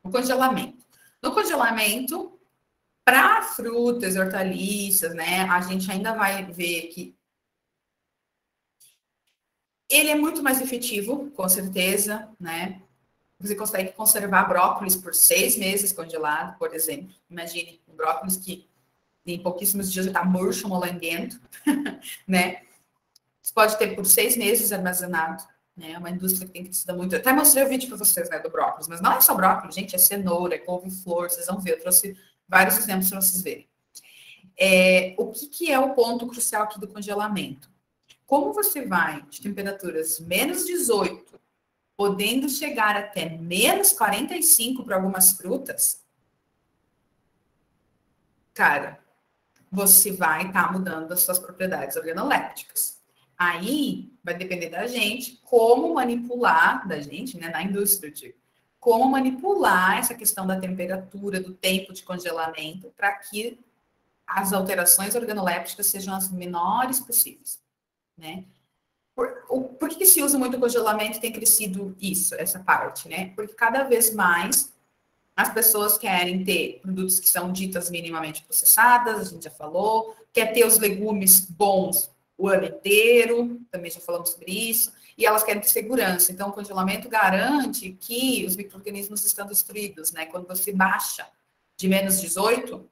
O congelamento. No congelamento, para frutas, hortaliças, né, a gente ainda vai ver que ele é muito mais efetivo, com certeza, né? Você consegue conservar brócolis por 6 meses congelado, por exemplo. Imagine um brócolis que em pouquíssimos dias já está murcho, molenguento, né? Você pode ter por 6 meses armazenado, né? É uma indústria que tem crescido muito. Eu até mostrei o vídeo para vocês, né, do brócolis, mas não é só brócolis, gente, é cenoura, é couve-flor, vocês vão ver. Eu trouxe vários exemplos para vocês verem. O que é o ponto crucial aqui do congelamento? Como você vai de temperaturas menos 18, podendo chegar até menos 45 para algumas frutas, cara, você vai estar mudando as suas propriedades organolépticas. Aí vai depender da gente como manipular, da gente, né, na indústria, tipo, como manipular essa questão da temperatura, do tempo de congelamento, para que as alterações organolépticas sejam as menores possíveis, né? Por que se usa muito congelamento e tem crescido isso, essa parte, né? Porque cada vez mais as pessoas querem ter produtos que são ditas minimamente processadas, a gente já falou, quer ter os legumes bons o ano inteiro, também já falamos sobre isso, e elas querem ter segurança. Então, o congelamento garante que os micro-organismos estão destruídos, né? Quando você baixa de menos 18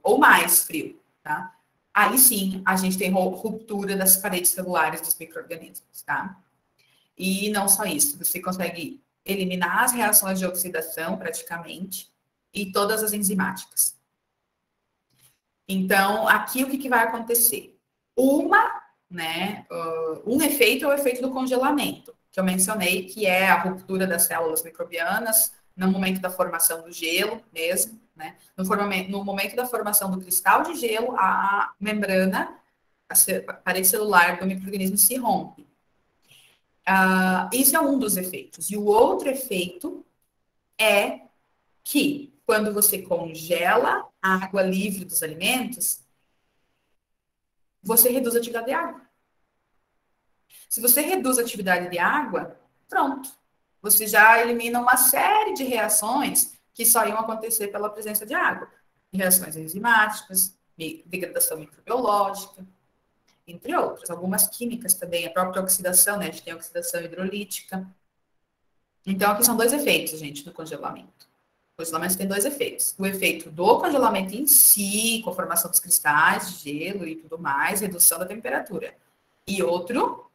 ou mais frio, tá? Aí sim, a gente tem ruptura das paredes celulares dos micro-organismos, tá? E não só isso, você consegue eliminar as reações de oxidação, praticamente, e todas as enzimáticas. Então, aqui o que vai acontecer? Um efeito é o efeito do congelamento, que eu mencionei, que é a ruptura das células microbianas no momento da formação do gelo mesmo, né? No momento da formação do cristal de gelo, a membrana, a parede celular do micro-organismo se rompe. Isso é um dos efeitos. E o outro efeito é que, quando você congela a água livre dos alimentos, você reduz a atividade de água. Se você reduz a atividade de água, pronto. Você já elimina uma série de reações que só iam acontecer pela presença de água. Reações enzimáticas, degradação microbiológica, entre outras. Algumas químicas também, a própria oxidação, né? A gente tem a oxidação hidrolítica. Então, aqui são dois efeitos, gente, do congelamento. O congelamento tem dois efeitos. O efeito do congelamento em si, com a formação dos cristais de gelo e tudo mais, redução da temperatura. E outro,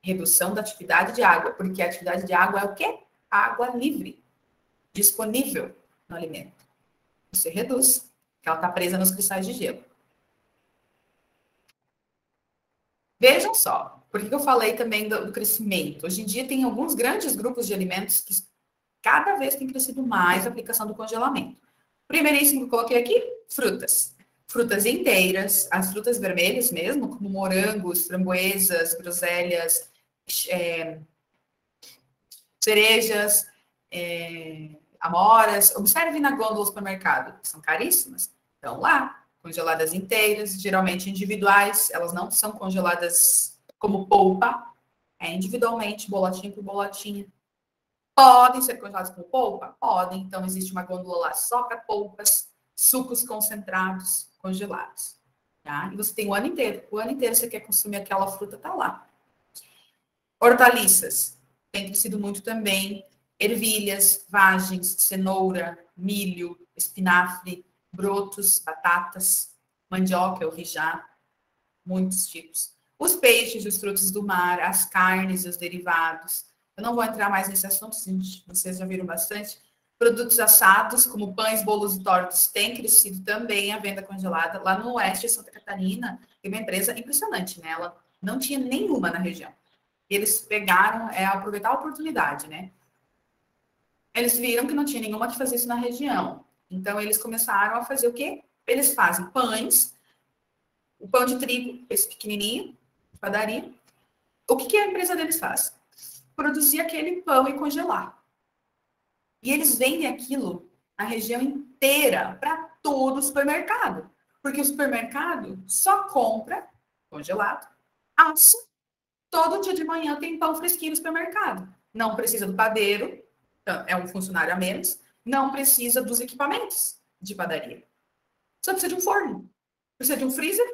redução da atividade de água, porque a atividade de água é o quê? Água livre, disponível no alimento. Você reduz, porque ela está presa nos cristais de gelo. Vejam só, por que eu falei também do crescimento? Hoje em dia tem alguns grandes grupos de alimentos que cada vez tem crescido mais a aplicação do congelamento. Primeiríssimo que eu coloquei aqui, frutas. Frutas inteiras, as frutas vermelhas mesmo, como morangos, framboesas, groselhas, cerejas, amoras. Observe na gôndola do supermercado, que são caríssimas. Estão lá, congeladas inteiras, geralmente individuais, elas não são congeladas como polpa, individualmente, bolotinha por bolotinha. Podem ser congelados com polpa? Podem. Então, existe uma gôndola lá só para polpas, sucos concentrados, congelados. Tá? E você tem o ano inteiro. O ano inteiro você quer consumir aquela fruta, tá lá. Hortaliças. Tem crescido muito também. Ervilhas, vagens, cenoura, milho, espinafre, brotos, batatas, mandioca, eu vi já. Muitos tipos. Os peixes, os frutos do mar, as carnes, os derivados. Eu não vou entrar mais nesse assunto, vocês já viram bastante. Produtos assados, como pães, bolos e tortas, tem crescido também a venda congelada. Lá no oeste de Santa Catarina, tem uma empresa impressionante, né? Ela não tinha nenhuma na região. Eles pegaram, aproveitar a oportunidade, né? Eles viram que não tinha nenhuma que fazia isso na região. Então, eles começaram a fazer o quê? Eles fazem pães, o pão de trigo, esse pequenininho, de padaria. O que a empresa deles faz? Produzir aquele pão e congelar. E eles vendem aquilo na região inteira para todo o supermercado. Porque o supermercado só compra congelado, assa, todo dia de manhã tem pão fresquinho no supermercado. Não precisa do padeiro, Então, é um funcionário a menos, não precisa dos equipamentos de padaria. Só precisa de um forno. Precisa de um freezer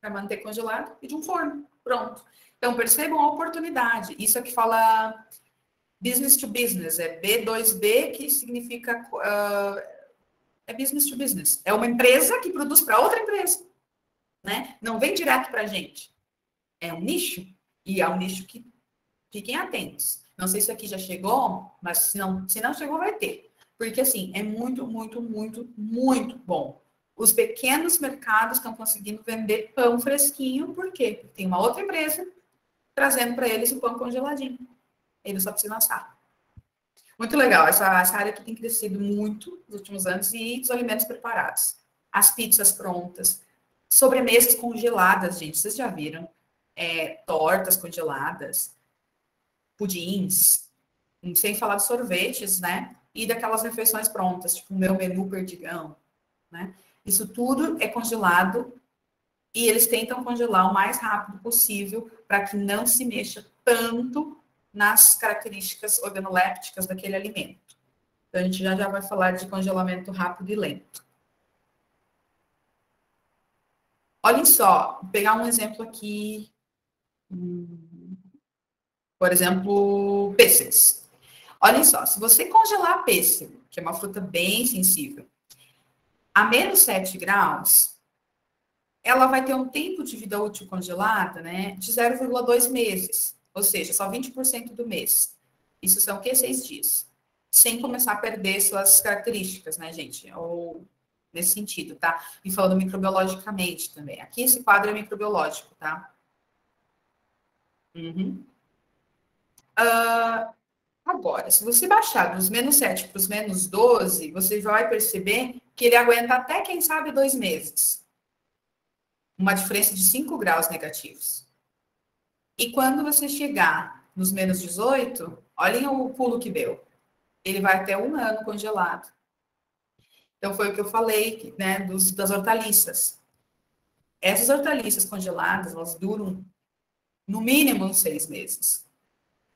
para manter congelado e de um forno. Pronto. Então, percebam a oportunidade. Isso é que fala business to business, é B2B, que significa é business to business. É uma empresa que produz para outra empresa, né? Não vem direto para a gente. É um nicho, e é um nicho que fiquem atentos. Não sei se aqui já chegou, mas se não chegou, vai ter. Porque, assim, é muito, muito, muito, muito bom. Os pequenos mercados estão conseguindo vender pão fresquinho, por quê? Porque tem uma outra empresa trazendo para eles o pão congeladinho. Eles só precisam assar. Muito legal. Essa área aqui tem crescido muito nos últimos anos e os alimentos preparados. As pizzas prontas. Sobremesas congeladas, gente. Vocês já viram? Tortas congeladas. Pudins. Sem falar de sorvetes, né? E daquelas refeições prontas, tipo o meu menu perdigão, né? Isso tudo é congelado e eles tentam congelar o mais rápido possível para que não se mexa tanto nas características organolépticas daquele alimento. Então, a gente já vai falar de congelamento rápido e lento. Olhem só, vou pegar um exemplo aqui. Por exemplo, pêssegos. Olhem só, se você congelar pêssego, que é uma fruta bem sensível, a menos 7 graus, ela vai ter um tempo de vida útil congelada, né, de 0,2 meses. Ou seja, só 20% do mês. Isso são o quê? 6 dias. Sem começar a perder suas características, né, gente? Ou nesse sentido, tá? E falando microbiologicamente também. Aqui esse quadro é microbiológico, tá? Uhum. Agora, se você baixar dos menos 7 para os menos 12, você vai perceber que ele aguenta até, quem sabe, 2 meses. Uma diferença de 5 graus negativos. E quando você chegar nos menos 18, olhem o pulo que deu. Ele vai até 1 ano congelado. Então, foi o que eu falei, né, das hortaliças. Essas hortaliças congeladas, elas duram, no mínimo, uns 6 meses.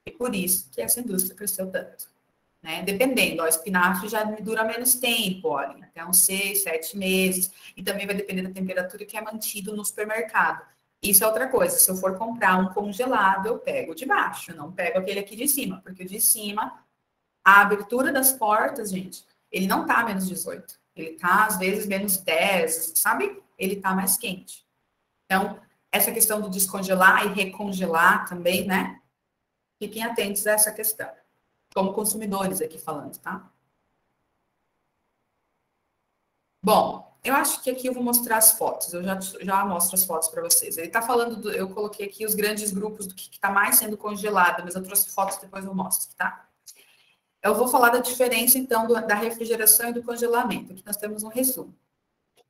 E por isso que essa indústria cresceu tanto. Né? Dependendo, o espinafre já dura menos tempo, olha, até uns 6, 7 meses. E também vai depender da temperatura que é mantido no supermercado. Isso é outra coisa. Se eu for comprar um congelado, eu pego o de baixo, não pego aquele aqui de cima, porque o de cima, a abertura das portas, gente, ele não tá menos 18. Ele tá, às vezes, menos 10, sabe? Ele tá mais quente. Então, essa questão do descongelar e recongelar também, né? Fiquem atentos a essa questão. Como consumidores aqui falando, tá? Bom, eu acho que aqui eu vou mostrar as fotos. Eu já mostro as fotos para vocês. Ele está falando, eu coloquei aqui os grandes grupos do que está mais sendo congelado, mas eu trouxe fotos, depois eu mostro, tá? Eu vou falar da diferença, então, da refrigeração e do congelamento. Aqui nós temos um resumo.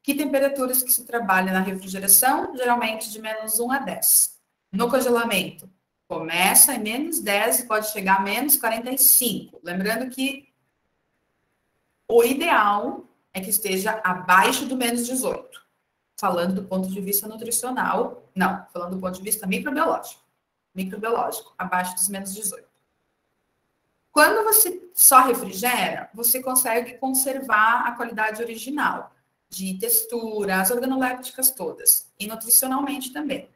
Que temperaturas que se trabalha na refrigeração? Geralmente de menos 1 a 10. No congelamento, começa em menos 10 e pode chegar a menos 45. Lembrando que o ideal é que esteja abaixo do menos 18. Falando do ponto de vista nutricional, não, falando do ponto de vista microbiológico. Microbiológico, abaixo dos menos 18. Quando você só refrigera, você consegue conservar a qualidade original de textura, as organolépticas todas, e nutricionalmente também,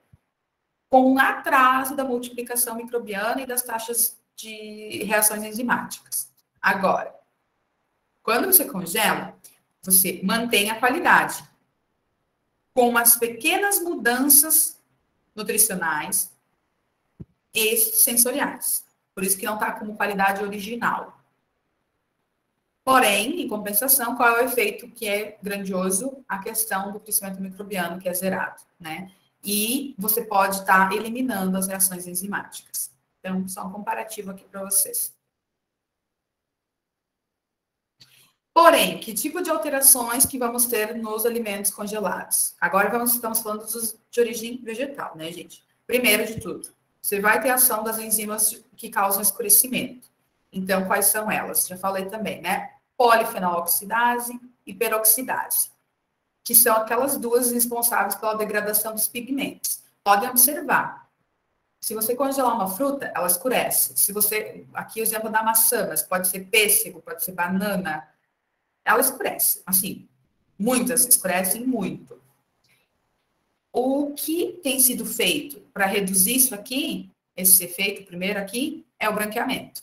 com um atraso da multiplicação microbiana e das taxas de reações enzimáticas. Agora, quando você congela, você mantém a qualidade, com umas pequenas mudanças nutricionais e sensoriais. Por isso que não está como qualidade original. Porém, em compensação, qual é o efeito que é grandioso? A questão do crescimento microbiano, que é zerado, né? E você pode estar eliminando as reações enzimáticas. Então, só um comparativo aqui para vocês. Porém, que tipo de alterações que vamos ter nos alimentos congelados? Agora estamos falando de origem vegetal, né, gente? Primeiro de tudo, você vai ter ação das enzimas que causam escurecimento. Então, quais são elas? Já falei também, né? Polifenol-oxidase e peroxidase, que são aquelas duas responsáveis pela degradação dos pigmentos. Podem observar. Se você congelar uma fruta, ela escurece. Se você, aqui o exemplo da maçã, mas pode ser pêssego, pode ser banana, ela escurece. Assim, muitas escurecem muito. O que tem sido feito para reduzir isso aqui, esse efeito primeiro aqui, é o branqueamento.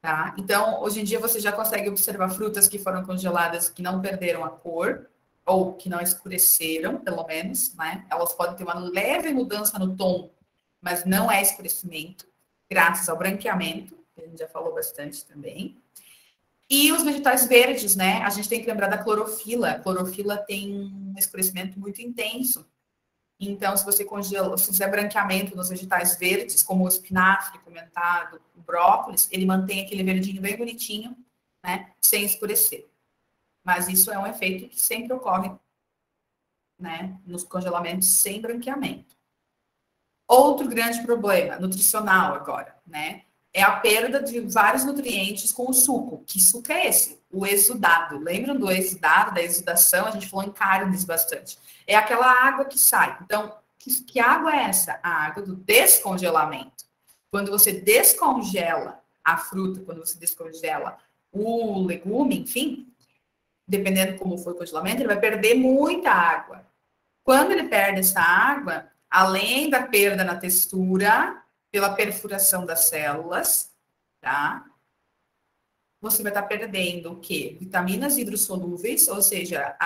Tá? Então, hoje em dia você já consegue observar frutas que foram congeladas que não perderam a cor, ou que não escureceram, pelo menos, né? Elas podem ter uma leve mudança no tom, mas não é escurecimento, graças ao branqueamento, que a gente já falou bastante também. E os vegetais verdes, né? A gente tem que lembrar da clorofila. A clorofila tem um escurecimento muito intenso. Então, se você congela, se fizer branqueamento nos vegetais verdes, como o espinafre comentado, o brócolis, ele mantém aquele verdinho bem bonitinho, né? Sem escurecer. Mas isso é um efeito que sempre ocorre, né? Nos congelamentos sem branqueamento. Outro grande problema, nutricional agora, né? É a perda de vários nutrientes com o suco. Que suco é esse? O exudado. Lembram do exudado, da exudação? A gente falou em carnes bastante. É aquela água que sai. Então, que água é essa? A água do descongelamento. Quando você descongela a fruta, quando você descongela o legume, enfim, dependendo como foi o congelamento, ele vai perder muita água. Quando ele perde essa água, além da perda na textura, pela perfuração das células, tá? Você vai estar perdendo o quê? Vitaminas hidrossolúveis, ou seja,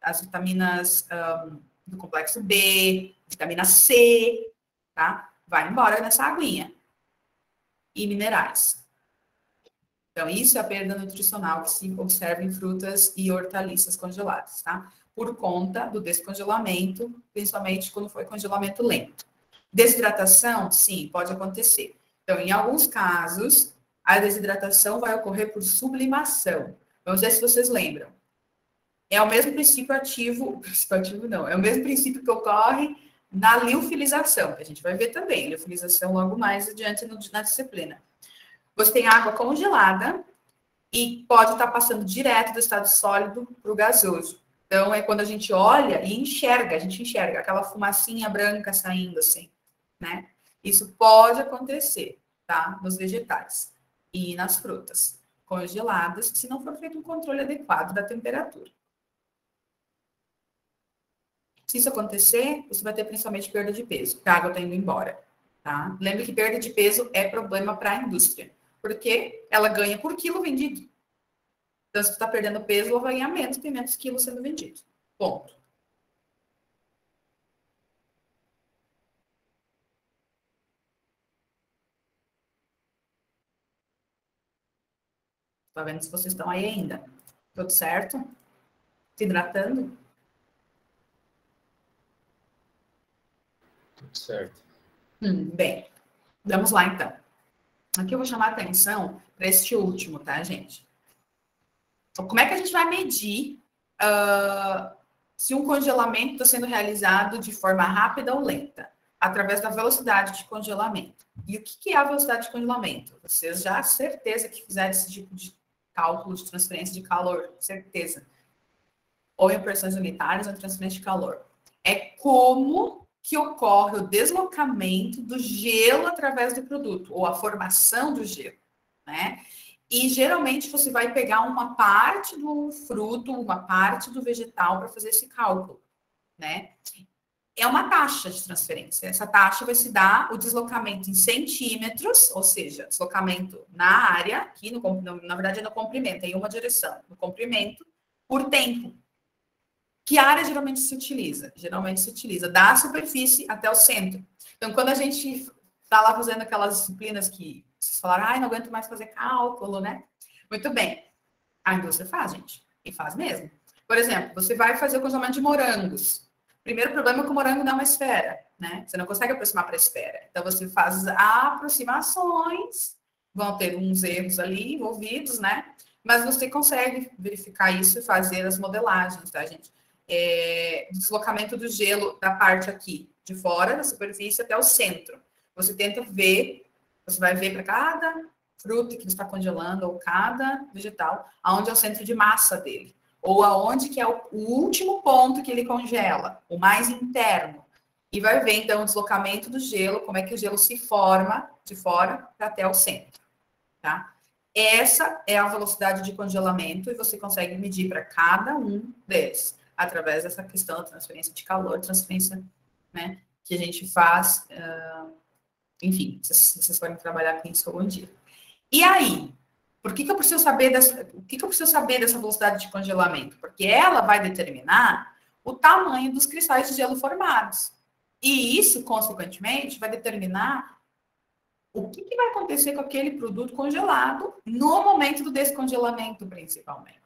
as vitaminas do complexo B, vitamina C, tá? Vai embora nessa aguinha. E minerais. Então, isso é a perda nutricional que se observa em frutas e hortaliças congeladas, tá? Por conta do descongelamento, principalmente quando foi congelamento lento. Desidratação, sim, pode acontecer. Então, em alguns casos, a desidratação vai ocorrer por sublimação. Vamos ver se vocês lembram. É o mesmo princípio ativo não, é o mesmo princípio que ocorre na liofilização, que a gente vai ver também, liofilização logo mais adiante na disciplina. Você tem água congelada e pode estar passando direto do estado sólido para o gasoso. Então, é quando a gente olha e enxerga, a gente enxerga aquela fumacinha branca saindo assim, né? Isso pode acontecer, tá? Nos vegetais e nas frutas congeladas, se não for feito um controle adequado da temperatura. Se isso acontecer, você vai ter principalmente perda de peso, porque a água está indo embora, tá? Lembre que perda de peso é problema para a indústria, porque ela ganha por quilo vendido. Então, se tu está perdendo peso, ela vai ganhar menos, tem menos quilos sendo vendido. Ponto. Tá vendo se vocês estão aí ainda? Tudo certo? Se hidratando? Tudo certo. Bem, vamos lá então. Aqui eu vou chamar a atenção para este último, tá, gente? Como é que a gente vai medir se um congelamento está sendo realizado de forma rápida ou lenta? Através da velocidade de congelamento. E o que é a velocidade de congelamento? Vocês já certeza que fizeram esse tipo de cálculo de transferência de calor, certeza. Ou em pressões unitárias ou em transferência de calor. É como que ocorre o deslocamento do gelo através do produto, ou a formação do gelo, né? E geralmente você vai pegar uma parte do fruto, uma parte do vegetal para fazer esse cálculo, né? É uma taxa de transferência. Essa taxa vai se dar o deslocamento em centímetros, ou seja, deslocamento na área, aqui na verdade é no comprimento, em uma direção, no comprimento, por tempo. Que área geralmente se utiliza? Geralmente se utiliza da superfície até o centro. Então, quando a gente está lá fazendo aquelas disciplinas que vocês falaram, não aguento mais fazer cálculo, né? Muito bem. A indústria faz, gente. E faz mesmo. Por exemplo, você vai fazer o congelamento de morangos. Primeiro problema é que o morango não é uma esfera, né? Você não consegue aproximar para a esfera. Então, você faz aproximações, vão ter uns erros ali envolvidos, né? Mas você consegue verificar isso e fazer as modelagens, tá, gente? Deslocamento do gelo da parte aqui de fora da superfície até o centro. Você tenta ver, você vai ver para cada fruta que está congelando ou cada vegetal, aonde é o centro de massa dele, ou aonde que é o último ponto que ele congela, o mais interno. E vai ver, então, o deslocamento do gelo, como é que o gelo se forma de fora até o centro, tá? Essa é a velocidade de congelamento e você consegue medir para cada um deles, através dessa questão da transferência de calor, transferência, né, que a gente faz, enfim, vocês podem trabalhar com isso algum dia. E aí, por que eu preciso saber dessa velocidade de congelamento? Porque ela vai determinar o tamanho dos cristais de gelo formados. E isso, consequentemente, vai determinar o que vai acontecer com aquele produto congelado no momento do descongelamento, principalmente.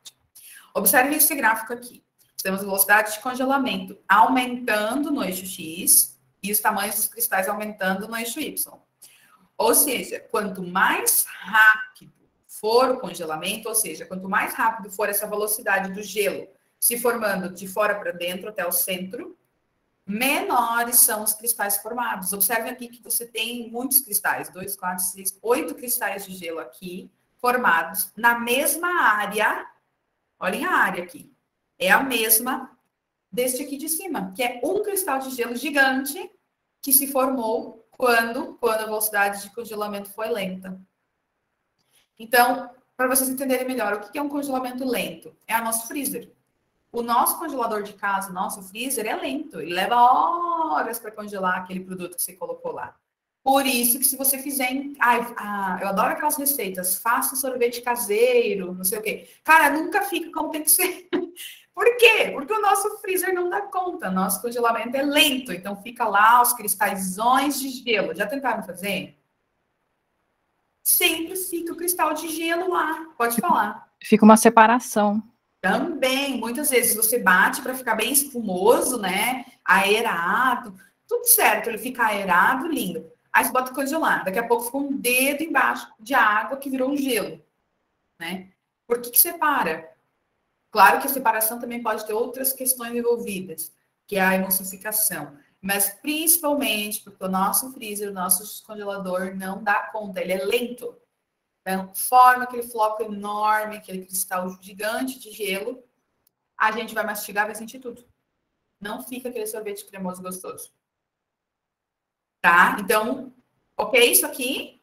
Observe esse gráfico aqui. Temos velocidade de congelamento aumentando no eixo X e os tamanhos dos cristais aumentando no eixo Y. Ou seja, quanto mais rápido for o congelamento, ou seja, quanto mais rápido for essa velocidade do gelo se formando de fora para dentro até o centro, menores são os cristais formados. Observe aqui que você tem muitos cristais, 2, 4, 6, 8 cristais de gelo aqui, formados na mesma área. Olhem a área aqui. É a mesma deste aqui de cima, que é um cristal de gelo gigante que se formou quando a velocidade de congelamento foi lenta. Então, para vocês entenderem melhor, o que é um congelamento lento? É o nosso freezer. O nosso congelador de casa, o nosso freezer é lento. Ele leva horas para congelar aquele produto que você colocou lá. Por isso que se você fizer... eu adoro aquelas receitas. Faça sorvete caseiro, não sei o quê. Cara, nunca fica como tem que ser. Por quê? Porque o nosso freezer não dá conta. Nosso congelamento é lento. Então, fica lá os cristalzões de gelo. Já tentaram fazer? Sempre fica o cristal de gelo lá. Pode falar. Fica uma separação. Também, muitas vezes você bate para ficar bem espumoso, né? Aerado, tudo certo, ele fica aerado, lindo. Aí você bota congelar, daqui a pouco fica um dedo embaixo de água que virou um gelo, né? Por que separa? Claro que a separação também pode ter outras questões envolvidas, que é a emulsificação, mas principalmente porque o nosso freezer, o nosso congelador não dá conta, ele é lento. Então, forma aquele floco enorme, aquele cristal gigante de gelo. A gente vai mastigar, vai sentir tudo. Não fica aquele sorvete cremoso gostoso. Tá? Então, ok isso aqui?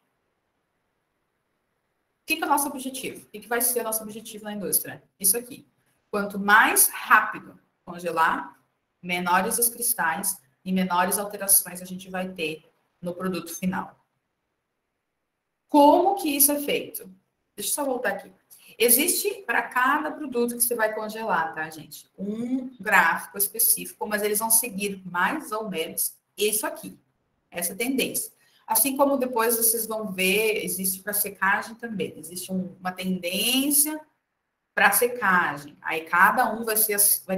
O que é o nosso objetivo? O que vai ser o nosso objetivo na indústria? Isso aqui. Quanto mais rápido congelar, menores os cristais e menores alterações a gente vai ter no produto final. Como que isso é feito? Deixa eu só voltar aqui. Existe para cada produto que você vai congelar, tá, gente? Um gráfico específico, mas eles vão seguir mais ou menos isso aqui, essa tendência. Assim como depois vocês vão ver, existe para secagem também. Existe uma tendência para secagem. Aí cada um vai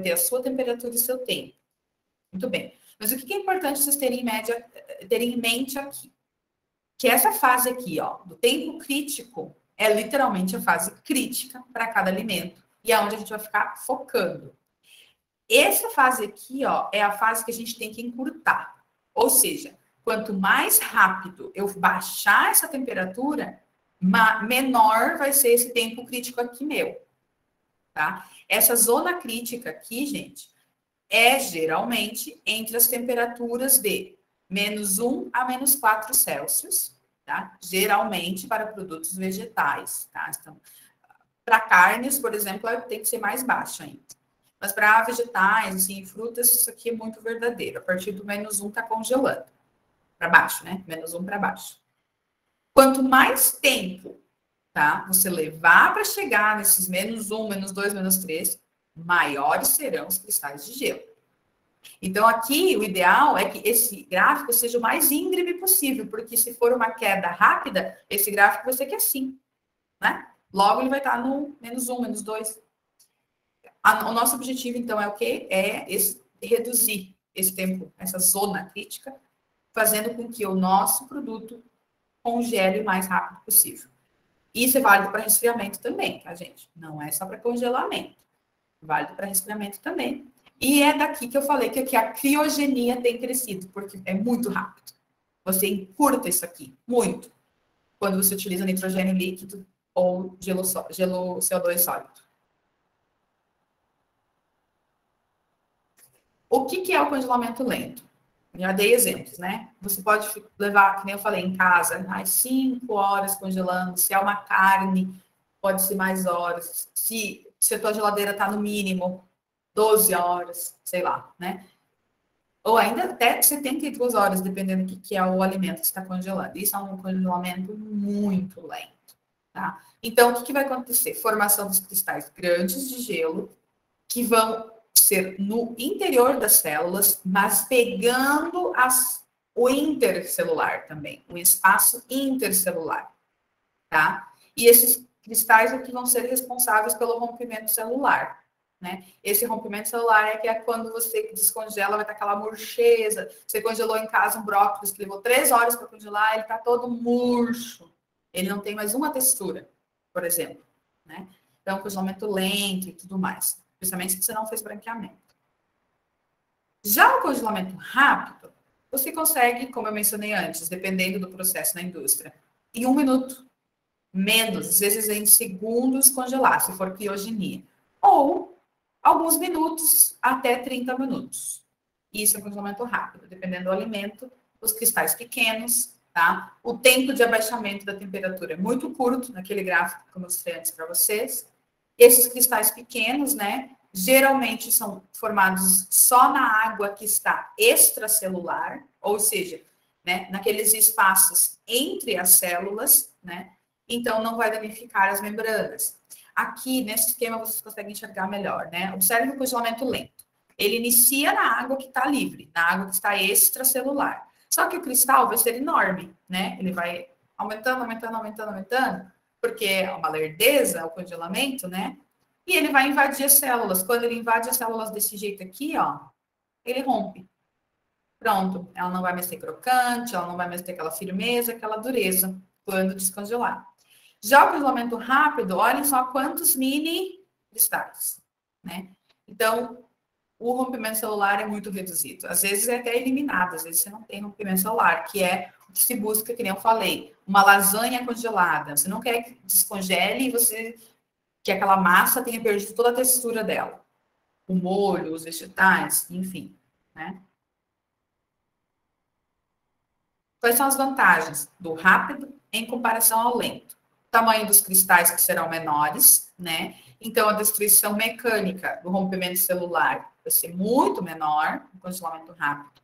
ter a sua temperatura e seu tempo. Muito bem. Mas o que é importante vocês terem em mente aqui? Que essa fase aqui, ó, do tempo crítico, é literalmente a fase crítica para cada alimento e é onde a gente vai ficar focando. Essa fase aqui, ó, é a fase que a gente tem que encurtar. Ou seja, quanto mais rápido eu baixar essa temperatura, menor vai ser esse tempo crítico aqui meu, tá? Essa zona crítica aqui, gente, é geralmente entre as temperaturas de -1 a -4 Celsius, tá? Geralmente para produtos vegetais, tá? Então, para carnes, por exemplo, tem que ser mais baixa ainda. Mas para vegetais, assim, frutas, isso aqui é muito verdadeiro. A partir do -1 está congelando. Para baixo, né? -1 para baixo. Quanto mais tempo, tá? Você levar para chegar nesses -1, -2, -3, maiores serão os cristais de gelo. Então, aqui, o ideal é que esse gráfico seja o mais íngreme possível, porque se for uma queda rápida, esse gráfico vai ser que assim, né? Logo, ele vai estar no -1, -2. O nosso objetivo, então, é o quê? É reduzir esse tempo, essa zona crítica, fazendo com que o nosso produto congele o mais rápido possível. Isso é válido para resfriamento também, tá, gente? Não é só para congelamento. Válido para resfriamento também. E é daqui que eu falei que a criogenia tem crescido, porque é muito rápido. Você encurta isso aqui, muito, quando você utiliza nitrogênio líquido ou gelo CO2 sólido. O que é o congelamento lento? Já dei exemplos, né? Você pode levar, que nem eu falei, em casa, mais 5 horas congelando. Se é uma carne, pode ser mais horas. Se a tua geladeira está no mínimo 12 horas, sei lá, né? Ou ainda até 72 horas, dependendo do que é o alimento que está congelando. Isso é um congelamento muito lento, tá? Então, o que vai acontecer? Formação dos cristais grandes de gelo, que vão ser no interior das células, mas pegando o intercelular também, o espaço intercelular, tá? E esses cristais é que vão ser responsáveis pelo rompimento celular, né? Esse rompimento celular é quando você descongela, vai estar aquela murcheza. Você congelou em casa um brócolis que levou 3 horas para congelar, ele está todo murcho. Ele não tem mais uma textura, por exemplo, né? Então, congelamento lento e tudo mais. Principalmente se você não fez branqueamento. Já o congelamento rápido, você consegue, como eu mencionei antes, dependendo do processo na indústria, em 1 minuto, menos, às vezes em segundos congelar, se for criogenia. Ou alguns minutos até 30 minutos. Isso é congelamento rápido, dependendo do alimento, os cristais pequenos, tá? O tempo de abaixamento da temperatura é muito curto, naquele gráfico que eu mostrei antes para vocês. Esses cristais pequenos, né, geralmente são formados só na água que está extracelular, ou seja, né, naqueles espaços entre as células, né? Então não vai danificar as membranas. Aqui, nesse esquema, vocês conseguem enxergar melhor, né? Observe o congelamento lento. Ele inicia na água que está livre, na água que está extracelular. Só que o cristal vai ser enorme, né? Ele vai aumentando, aumentando, aumentando, aumentando, porque é uma lerdeza, o congelamento, né? E ele vai invadir as células. Quando ele invade as células desse jeito aqui, ó, ele rompe. Pronto, ela não vai mais ser crocante, ela não vai mais ter aquela firmeza, aquela dureza, quando descongelar. Já o congelamento rápido, olhem só quantos mini cristais, né? Então, o rompimento celular é muito reduzido. Às vezes é até eliminado, às vezes você não tem rompimento celular, que é o que se busca, que nem eu falei, uma lasanha congelada. Você não quer que descongele e que aquela massa tenha perdido toda a textura dela. O molho, os vegetais, enfim, né? Quais são as vantagens do rápido em comparação ao lento? O tamanho dos cristais que serão menores, né? Então, a destruição mecânica do rompimento celular vai ser muito menor no congelamento rápido.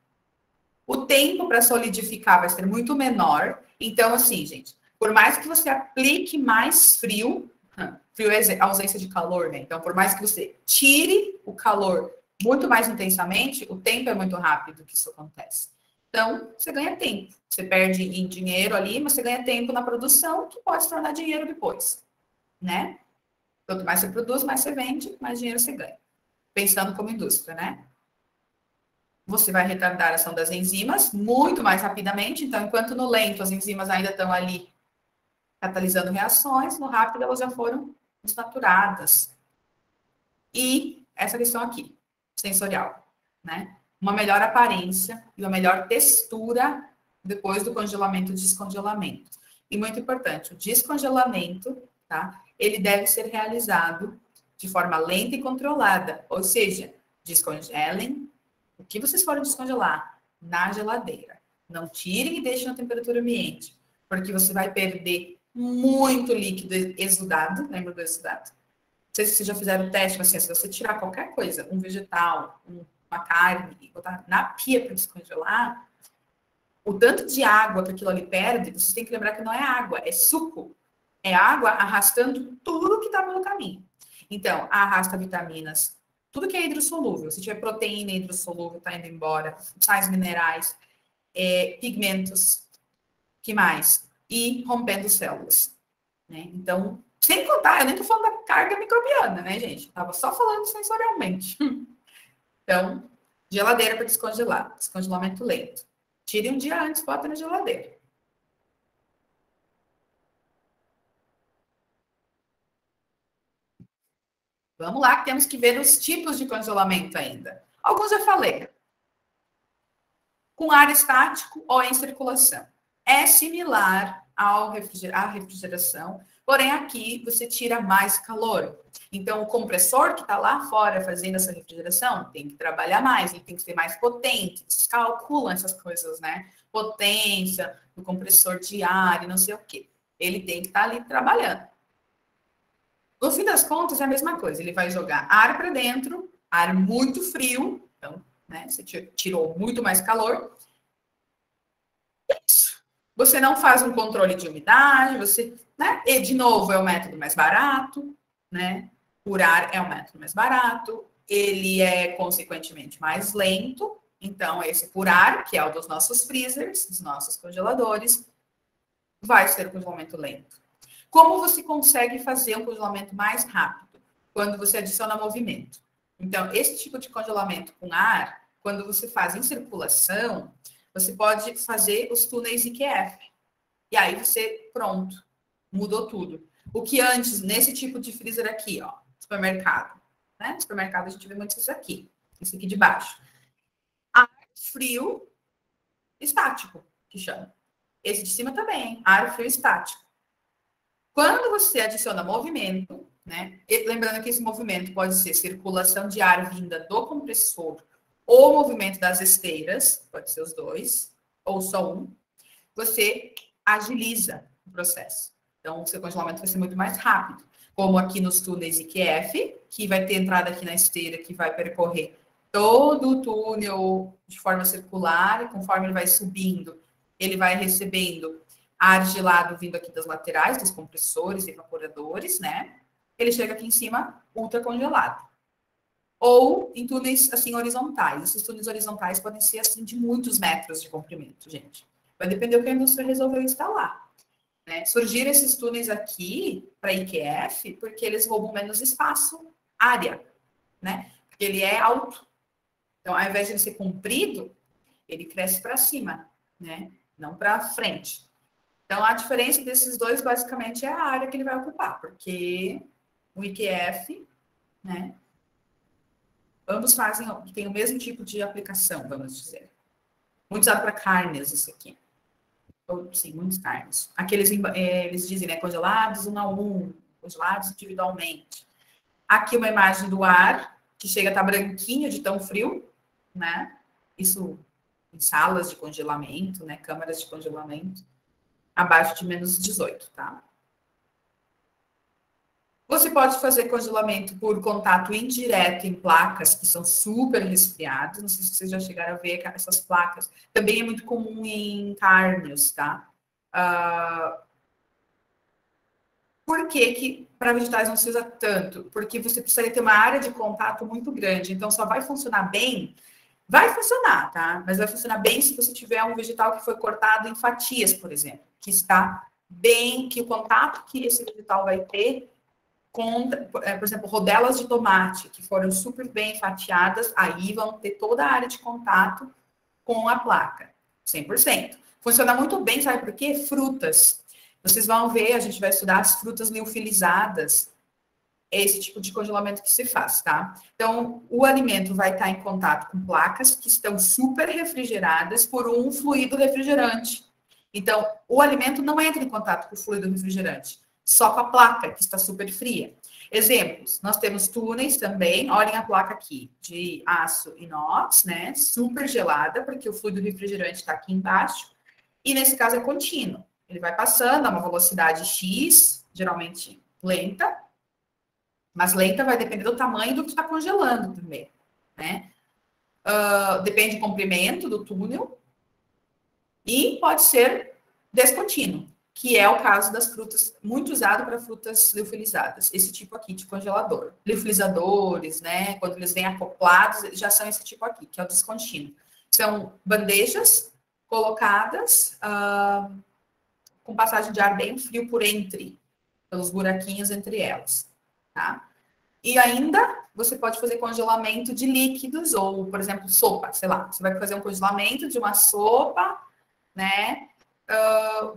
O tempo para solidificar vai ser muito menor. Então, assim, gente, por mais que você aplique mais frio é ausência de calor, né? Então, por mais que você tire o calor muito mais intensamente, o tempo é muito rápido que isso acontece. Então, você ganha tempo. Você perde em dinheiro ali, mas você ganha tempo na produção, que pode se tornar dinheiro depois, né? Quanto mais você produz, mais você vende, mais dinheiro você ganha. Pensando como indústria, né? Você vai retardar a ação das enzimas muito mais rapidamente. Então, enquanto no lento as enzimas ainda estão ali catalisando reações, no rápido elas já foram desnaturadas. E essa questão aqui, sensorial, né? Uma melhor aparência e uma melhor textura depois do congelamento e descongelamento. E muito importante, o descongelamento, tá? Ele deve ser realizado de forma lenta e controlada, ou seja, descongelem o que vocês forem descongelar na geladeira. Não tirem e deixem na temperatura ambiente, porque você vai perder muito líquido exudado, lembra do exudado? Não sei se vocês já fizeram o teste, mas assim, se você tirar qualquer coisa, um vegetal, uma carne, e botar na pia para descongelar, o tanto de água que aquilo ali perde, vocês têm que lembrar que não é água, é suco. É água arrastando tudo que está pelo caminho. Então, arrasta vitaminas, tudo que é hidrossolúvel. Se tiver proteína hidrossolúvel, está indo embora, sais minerais, pigmentos, que mais? E rompendo células, né? Então, sem contar, eu nem tô falando da carga microbiana, né, gente? Eu tava só falando sensorialmente. Então, geladeira para descongelar, descongelamento lento. Tire um dia antes, bota na geladeira. Vamos lá, que temos que ver os tipos de congelamento ainda. Alguns já falei. Com ar estático ou em circulação. É similar à refrigeração, Porém, aqui você tira mais calor. Então, o compressor que está lá fora fazendo essa refrigeração tem que trabalhar mais, ele tem que ser mais potente. Eles calculam essas coisas, né? Potência do compressor de ar e não sei o quê. Ele tem que estar ali trabalhando. No fim das contas, é a mesma coisa. Ele vai jogar ar para dentro, ar muito frio. Então, né, você tirou muito mais calor. Isso. Você não faz um controle de umidade, você, né? E, de novo, é o método mais barato, né? Por ar é o método mais barato. Ele é, consequentemente, mais lento. Então, esse por ar, que é o dos nossos freezers, dos nossos congeladores, vai ser o congelamento lento. Como você consegue fazer um congelamento mais rápido? Quando você adiciona movimento. Então, esse tipo de congelamento com ar, quando você faz em circulação, você pode fazer os túneis IQF. E aí você, pronto, mudou tudo. O que antes, nesse tipo de freezer aqui, ó, supermercado, né? Supermercado a gente vê muito isso aqui de baixo. Ar frio estático, que chama. Esse de cima também, ar frio estático. Quando você adiciona movimento, né? E lembrando que esse movimento pode ser circulação de ar vinda do compressor ou movimento das esteiras, pode ser os dois, ou só um, você agiliza o processo. Então, o seu congelamento vai ser muito mais rápido. Como aqui nos túneis IQF, que vai ter entrada aqui na esteira, que vai percorrer todo o túnel de forma circular, e conforme ele vai subindo, ele vai recebendo ar gelado vindo aqui das laterais, dos compressores e evaporadores, né? Ele chega aqui em cima, ultra congelado. Ou em túneis, assim, horizontais. Esses túneis horizontais podem ser, assim, de muitos metros de comprimento, gente. Vai depender do que a indústria resolveu instalar. Né? Surgiram esses túneis aqui para IQF porque eles roubam menos espaço, área, né? Porque ele é alto. Então, ao invés de ele ser comprido, ele cresce para cima, né? Não para frente. Então, a diferença desses dois, basicamente, é a área que ele vai ocupar, porque o IQF, né? Ambos têm o mesmo tipo de aplicação, vamos dizer. Muito usado para carnes, isso aqui. Sim, muitos carnes. Aqueles, eles dizem, né, congelados 1 a 1, congelados individualmente. Aqui uma imagem do ar, que chega a estar branquinho de tão frio, né? Isso em salas de congelamento, né, câmaras de congelamento, abaixo de menos 18, tá? Você pode fazer congelamento por contato indireto em placas que são super resfriadas. Não sei se vocês já chegaram a ver essas placas. Também é muito comum em carnes, tá? Por que para vegetais não se usa tanto? Porque você precisaria ter uma área de contato muito grande. Então, só vai funcionar bem. Vai funcionar, tá? Mas vai funcionar bem se você tiver um vegetal que foi cortado em fatias, por exemplo. Que está bem, que o contato que esse vegetal vai ter com, por exemplo, rodelas de tomate, que foram super bem fatiadas, aí vão ter toda a área de contato com a placa, 100%. Funciona muito bem, sabe por quê? Frutas. Vocês vão ver, a gente vai estudar as frutas liofilizadas, é esse tipo de congelamento que se faz, tá? Então, o alimento vai estar em contato com placas que estão super refrigeradas por um fluido refrigerante. Então, o alimento não entra em contato com o fluido refrigerante, só com a placa, que está super fria. Exemplos, nós temos túneis também, olhem a placa aqui, de aço inox, né, super gelada, porque o fluido refrigerante está aqui embaixo, e nesse caso é contínuo. Ele vai passando a uma velocidade X, geralmente lenta, mas lenta vai depender do tamanho do que está congelando também, né? Depende do comprimento do túnel e pode ser descontínuo, que é o caso das frutas, muito usado para frutas liofilizadas, esse tipo aqui de congelador. Liofilizadores, né? Quando eles vêm acoplados, eles já são esse tipo aqui, que é o descontínuo. São bandejas colocadas com passagem de ar bem frio por entre, pelos buraquinhos entre elas, tá? E ainda você pode fazer congelamento de líquidos ou, por exemplo, sopa, sei lá. Você vai fazer um congelamento de uma sopa, né,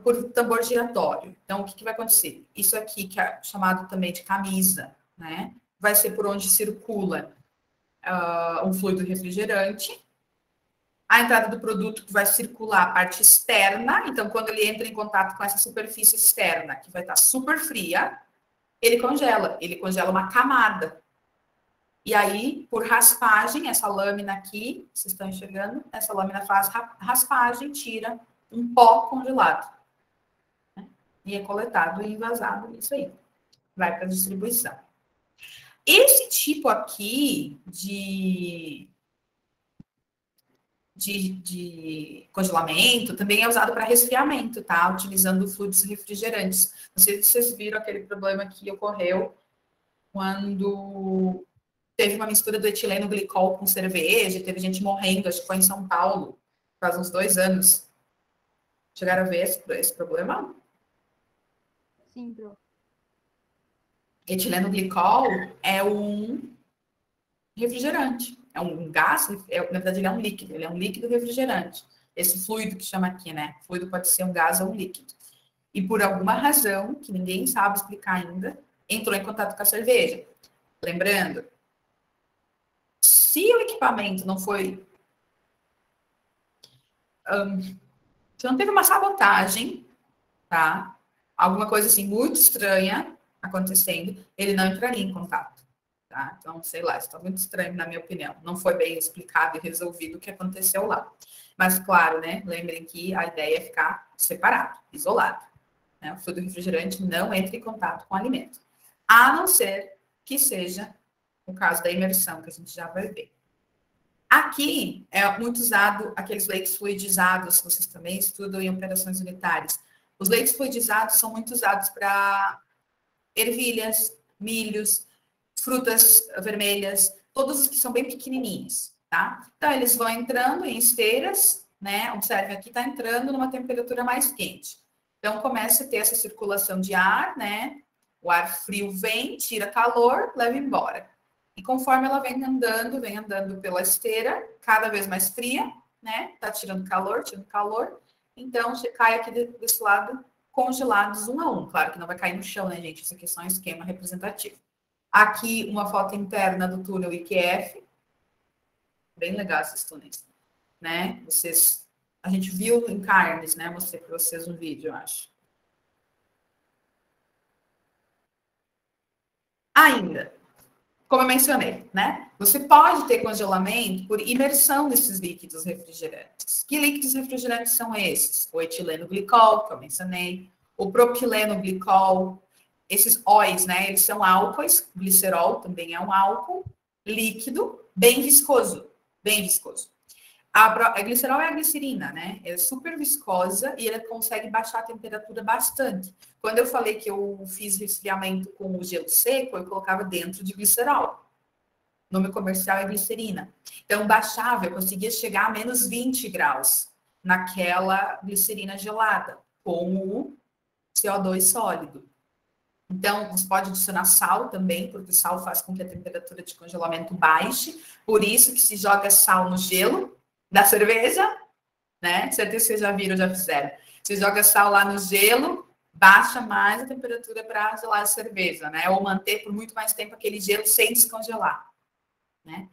por tambor giratório. Então, o que vai acontecer? Isso aqui, que é chamado também de camisa, né, vai ser por onde circula um fluido refrigerante. A entrada do produto que vai circular a parte externa, então quando ele entra em contato com essa superfície externa, que vai estar super fria, ele congela uma camada. E aí, por raspagem, essa lâmina aqui, vocês estão enxergando? Essa lâmina faz raspagem, tira um pó congelado. Né? E é coletado e envasado, isso aí. Vai para a distribuição. Esse tipo aqui de congelamento também é usado para resfriamento, tá? Utilizando fluidos refrigerantes. Não sei se vocês viram aquele problema que ocorreu quando teve uma mistura do etileno glicol com cerveja, teve gente morrendo, acho que foi em São Paulo, faz uns 2 anos. Chegaram a ver esse problema? Sim, Pro. Etileno glicol é um refrigerante, é um gás, na verdade ele é um líquido refrigerante. Esse fluido que chama aqui, né? Fluido pode ser um gás ou um líquido. E por alguma razão, que ninguém sabe explicar ainda, entrou em contato com a cerveja. Lembrando, se o equipamento não foi... se não teve uma sabotagem, tá? Alguma coisa assim muito estranha acontecendo, ele não entraria em contato. Tá? Então, sei lá, está muito estranho, na minha opinião. Não foi bem explicado e resolvido o que aconteceu lá. Mas, claro, né? Lembrem que a ideia é ficar separado, isolado. Né? O fluido refrigerante não entra em contato com o alimento. A não ser que seja o caso da imersão, que a gente já vai ver. Aqui é muito usado aqueles leites fluidizados, vocês também estudam em operações unitárias. Os leites fluidizados são muito usados para ervilhas, milhos, frutas vermelhas, todos os que são bem pequenininhos, tá? Então, eles vão entrando em esteiras, né? Observe, aqui está entrando numa temperatura mais quente. Então, começa a ter essa circulação de ar, né? O ar frio vem, tira calor, leva embora. E conforme ela vem andando pela esteira, cada vez mais fria, né? Tá tirando calor. Então, você cai aqui desse lado, congelados um a um. Claro que não vai cair no chão, né, gente? Isso aqui é só um esquema representativo. Aqui, uma foto interna do túnel IQF. Bem legal esses túneis, né? A gente viu em carnes, né? Mostrei para vocês um vídeo, eu acho. Ainda, como eu mencionei, né? Você pode ter congelamento por imersão nesses líquidos refrigerantes. Que líquidos refrigerantes são esses? O etileno glicol, que eu mencionei, o propileno glicol, esses óis, né? Eles são álcoois, glicerol também é um álcool líquido, bem viscoso, bem viscoso. A glicerol é a glicerina, né? É super viscosa e ela consegue baixar a temperatura bastante. Quando eu falei que eu fiz resfriamento com o gelo seco, eu colocava dentro de glicerol. O nome comercial é glicerina. Então, baixava, eu conseguia chegar a menos 20 graus naquela glicerina gelada, com o CO2 sólido. Então, você pode adicionar sal também, porque o sal faz com que a temperatura de congelamento baixe. Por isso que se joga sal no gelo da cerveja, né? Certeza que vocês já viram, já fizeram. Você joga sal lá no gelo, baixa mais a temperatura para gelar a cerveja, né? Ou manter por muito mais tempo aquele gelo sem descongelar, né?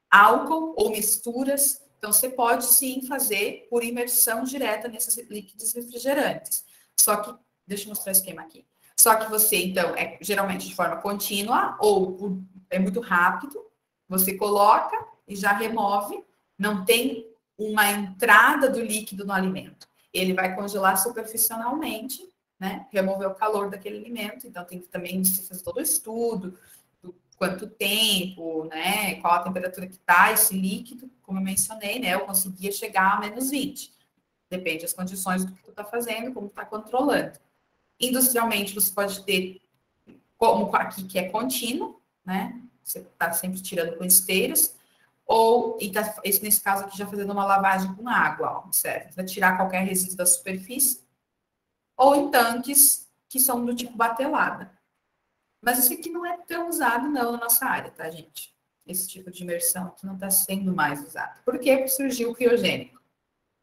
Álcool ou misturas. Então, você pode sim fazer por imersão direta nesses líquidos refrigerantes. Só que, deixa eu mostrar o esquema aqui. Só que você, então, é geralmente de forma contínua ou é muito rápido, você coloca e já remove, não tem uma entrada do líquido no alimento. Ele vai congelar superficialmente, né? Remover o calor daquele alimento, então tem que também fazer todo o estudo, do quanto tempo, né? Qual a temperatura que está esse líquido, como eu mencionei, né? Eu conseguia chegar a menos 20. Depende das condições do que tu está fazendo, como tu está controlando. Industrialmente, você pode ter, como aqui, que é contínuo, né? Você está sempre tirando com esteiras, ou, e tá, nesse caso aqui, já fazendo uma lavagem com água, ó, certo? Para tirar qualquer resíduo da superfície, ou em tanques que são do tipo batelada. Mas isso aqui não é tão usado, não, na nossa área, tá, gente? Esse tipo de imersão aqui não está sendo mais usado. Por quê? Porque surgiu o criogênico,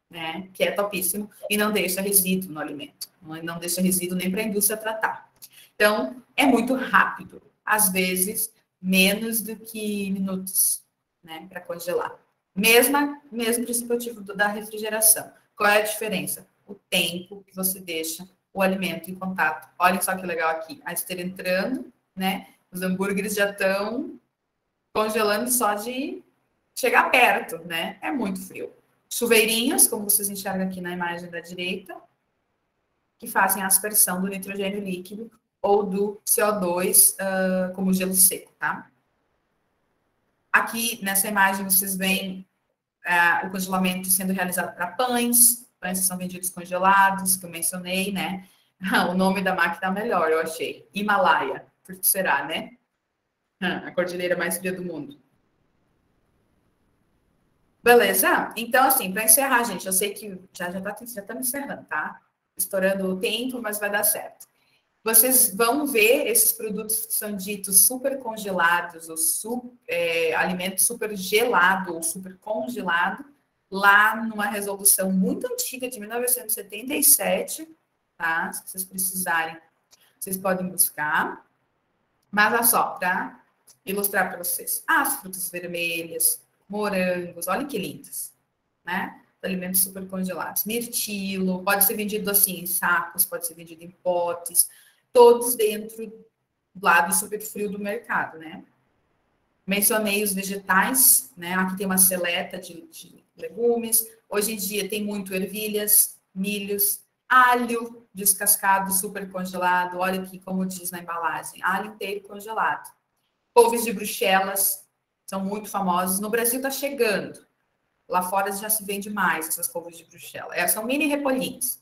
né? Que é topíssimo e não deixa resíduo no alimento. Não deixa resíduo nem para a indústria tratar. Então, é muito rápido. Às vezes, menos do que minutos, né? Para congelar. Mesmo princípio ativo da refrigeração. Qual é a diferença? O tempo que você deixa o alimento em contato. Olha só que legal aqui. A esteira entrando, né? Os hambúrgueres já estão congelando só de chegar perto, né? É muito frio. Chuveirinhos, como vocês enxergam aqui na imagem da direita, que fazem a aspersão do nitrogênio líquido ou do CO2 como gelo seco, tá? Aqui, nessa imagem, vocês veem o congelamento sendo realizado para pães que são vendidos congelados, que eu mencionei, né? O nome da máquina é melhor, eu achei. Himalaia, por que será, né? A cordilheira mais fria do mundo. Beleza? Então, assim, para encerrar, gente, eu sei que já tá me encerrando, tá? Estourando o tempo, mas vai dar certo. Vocês vão ver esses produtos que são ditos super congelados, ou alimento super gelado ou super congelado, lá numa resolução muito antiga de 1977, tá? Se vocês precisarem, vocês podem buscar. Mas olha só, para ilustrar para vocês. As frutas vermelhas, morangos, olha que lindas, né? Alimentos super congelados. Mirtilo, pode ser vendido assim em sacos, pode ser vendido em potes, todos dentro do lado super frio do mercado, né? Mencionei os vegetais, né? Aqui tem uma seleta de legumes. Hoje em dia tem muito ervilhas, milhos, alho descascado, super congelado. Olha aqui como diz na embalagem, alho inteiro congelado. Couves de Bruxelas são muito famosos. No Brasil está chegando. Lá fora já se vende mais essas couves de Bruxelas. São mini repolhinhos.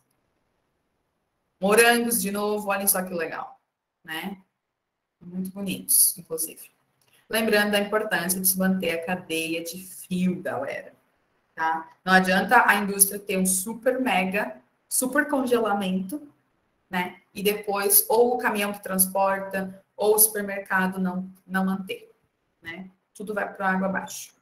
Morangos, de novo, olhem só que legal, né? Muito bonitos, inclusive. Lembrando da importância de se manter a cadeia de fio, galera. Tá? Não adianta a indústria ter um super congelamento, né? E depois, ou o caminhão que transporta, ou o supermercado não manter, né? Tudo vai para água abaixo.